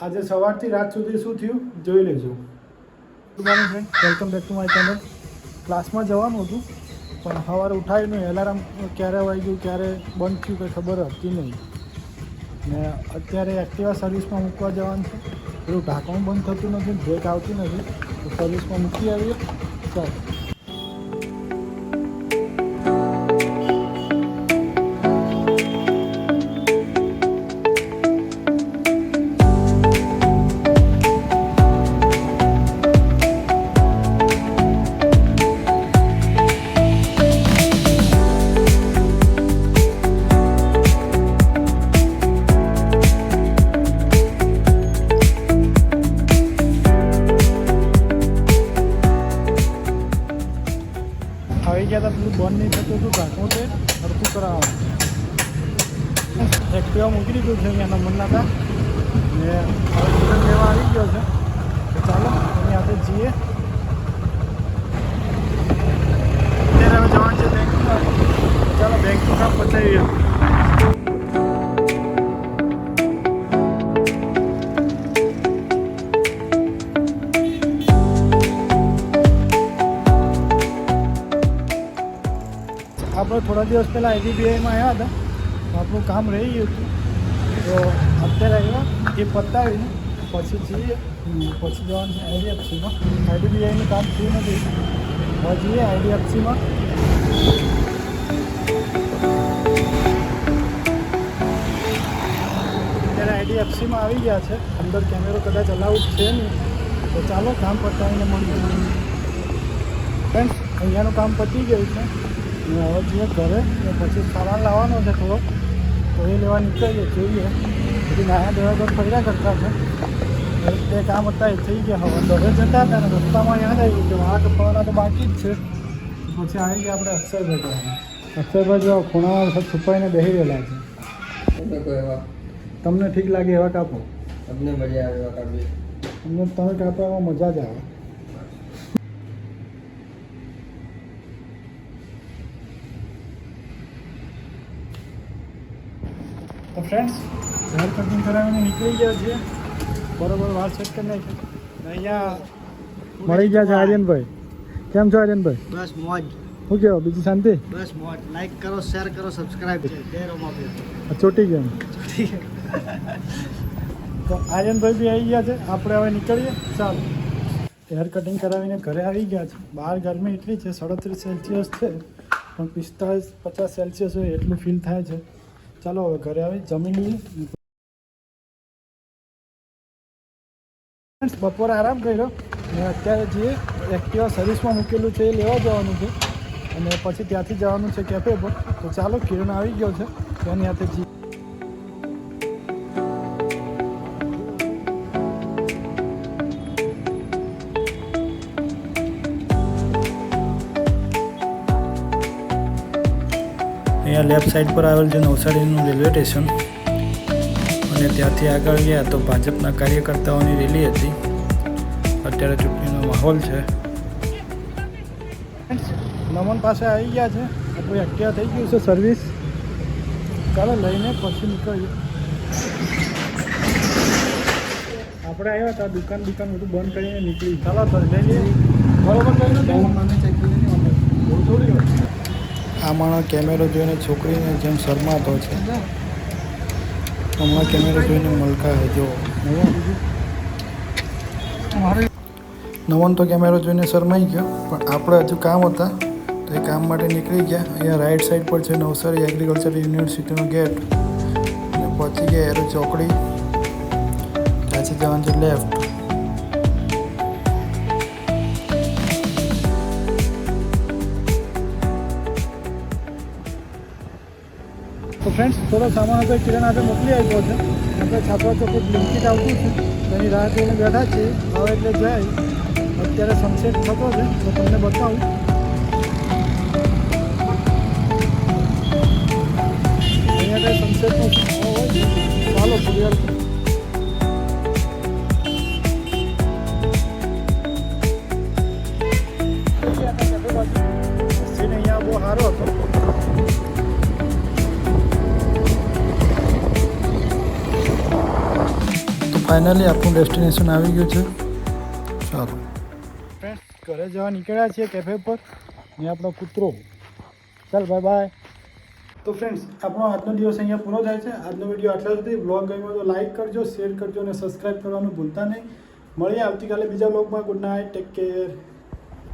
આજે સવારથી રાત સુધી શું થયું જોઈ લેજો. Good morning friend, welcome back to my channel. ક્લાસમાં જવાનું હતું પણ સવારે ઉઠાવી નહીં, એલાર્મ ક્યારે વાગ્યું ક્યારે બંધ થયું કંઈ ખબર હતી નહીં. ને અત્યારે એક્ટિવા સર્વિસમાં મૂકવા જવાનું છે. પેલું ઢાંકણું બંધ થતું નથી, બ્રેક આવતી નથી, તો સર્વિસમાં મૂકી આવીએ. ચાલો. આવી ગયા હતા, પેલું બંધ નહીં થતું હતું, ઢાંકણું છે સરખું કરાવવાનું. એક્ટિવા મૂકી દીધું છે અહીંયા નંબરના હતા ને હવે રિટર્ન લેવા આવી ગયો છે. તો ચાલો એની આપણે જઈએ. અત્યારે હવે જવાનું છે બેંકમાં. ચાલો બેંકનું કામ પતાવીએ. આપણે થોડા દિવસ પહેલાં IDBIમાં આવ્યા હતા, તો આપણું કામ રહી ગયું હતું. તો અત્યારે આવ્યા એ પતાવીને પછી જઈએ, પછી જવાનું છે IDFCમાં. IDBIનું કામ થયું નથી, હવે જઈએ IDFCમાં. અત્યારે IDFCમાં આવી ગયા છે. અંદર કેમેરો કદાચ અલાઉડ છે નહીં, તો ચાલો કામ પતાવીને મળીએ. ફ્રેન્ડ્સ, અહીંયાનું કામ પતી ગયું છે. હવે જઈએ ઘરે, પછી સામાન લાવવાનો છે થોડો, તો એ લેવા નીકળીએ. જોઈએ બધી નાના દેવા ફર્યા કરતા છે. તે કામ હતા એ થઈ ગયા. હવે ઘરે જતા હતા ને રસ્તામાં યાદ આવ્યું કે આ કપાવાના તો બાકી જ છે. પછી આવી ગયા આપણે અક્ષરભાઈ કહેવાના. અક્ષરભાઈ જો ખૂણામાં છુપાઈને બેસી રહેલા છે. તમને ઠીક લાગે એવા કાપો, તમને મજા આવે એવા કાપીએ. તમને તમે કાપવામાં મજા જ આવે. તો ફ્રેન્ડ્સ, હેર કટિંગ કરાવીને નીકળી ગયા છીએ. બરોબર વાત સેટ કરી નાખી. અહીંયા મળી ગયા છે આર્યનભાઈ. કેમ છો આર્યનભાઈ? બસ મોજ. શું કહેવો, બીજી શાંતિ? બસ મોજ. લાઈક કરો, શેર કરો, સબસ્ક્રાઈબ કરો. જય રોમાપીર. ચોટી ગયા. તો આર્યનભાઈ બી આવી ગયા છે. આપણે હવે નીકળીએ. ચાલો. હેર કટિંગ કરાવીને ઘરે આવી ગયા છે. બહાર ગરમી એટલી છે, 37 સેલ્સિયસ છે, પણ 45-50 સેલ્સિયસ હોય એટલું ફીલ થાય છે. ચાલો હવે ઘરે આવી જમી લઈએ. બપોરે આરામ કર્યો ને અત્યારે જઈએ એક્ટિવા સર્વિસમાં મૂકેલું છે એ લેવા જવાનું છે, અને પછી ત્યાંથી જવાનું છે કેફે પર. તો ચાલો, કિરણ આવી ગયો છે, તેની હાથે જઈએ. અહીંયા લેફ્ટ સાઈડ પર આવેલ છે નવસારીનું રેલવે સ્ટેશન, અને ત્યાંથી આગળ ગયા તો ભાજપના કાર્યકર્તાઓની રેલી હતી. અત્યારે ચૂંટણીનો માહોલ છે. નમન પાસે આવી ગયા છે. આપણું એક્ટિવા થઈ ગયું છે સર્વિસ. ચાલો લઈને પછી નીકળીએ. આપણે આવ્યા હતા, દુકાન બધું બંધ કરીને નીકળી. ચાલો તો લઈ લઈએ. બરોબર કરીને થોડી વાર. આ માણસ કેમેરો જોઈને છોકરીને જેમ શરમાતો છે. હમણાં કેમેરો જોઈને મલકા હે. જો નવન તો કેમેરો જોઈને શરમાઈ ગયો, પણ આપણે હજુ કામ હતા તો એ કામ માટે નીકળી ગયા. અહીંયા રાઈટ સાઈડ પર છે નવસારી એગ્રીકલ્ચર યુનિવર્સિટીનો ગેટ, અને પહોંચી ગયા એરો ચોકડી. ત્યાંથી જવાનું છે લેફ્ટ. તો ફ્રેન્ડ્સ, થોડો સામાન હતો કિરણ હાથે મોકલી આપ્યો છે. આપણે છાપવા ચોખ્ખું બ્લિંકિટ આવતું છે, તેની રાહ જોઈને બેઠા છીએ. હવે એટલે જાય. અત્યારે સનસેટ થતો છે, તો તમને બતાવું. અહીંયા કંઈ સનસેટનો હોય છે. ચાલો થોડી વાર. અહીંયા બહુ સારો હતો. ફાઇનલી આપણું ડેસ્ટિનેશન આવી ગયું છે. ચાલો ફ્રેન્ડ્સ, ઘરે જવા નીકળ્યા છીએ કેફે પર. ને આપણો કૂતરો. ચાલ બાય બાય. તો ફ્રેન્ડ્સ, આપણો આજનો દિવસ અહીંયા પૂરો થાય છે. આજનો વિડીયો આટલા સુધી. બ્લોગ ગમ્યો તો લાઇક કરજો, શેર કરજો અને સબસ્ક્રાઈબ કરવાનું ભૂલતા નહીં. મળીએ આવતીકાલે બીજા બ્લોગમાં. Good night, take care.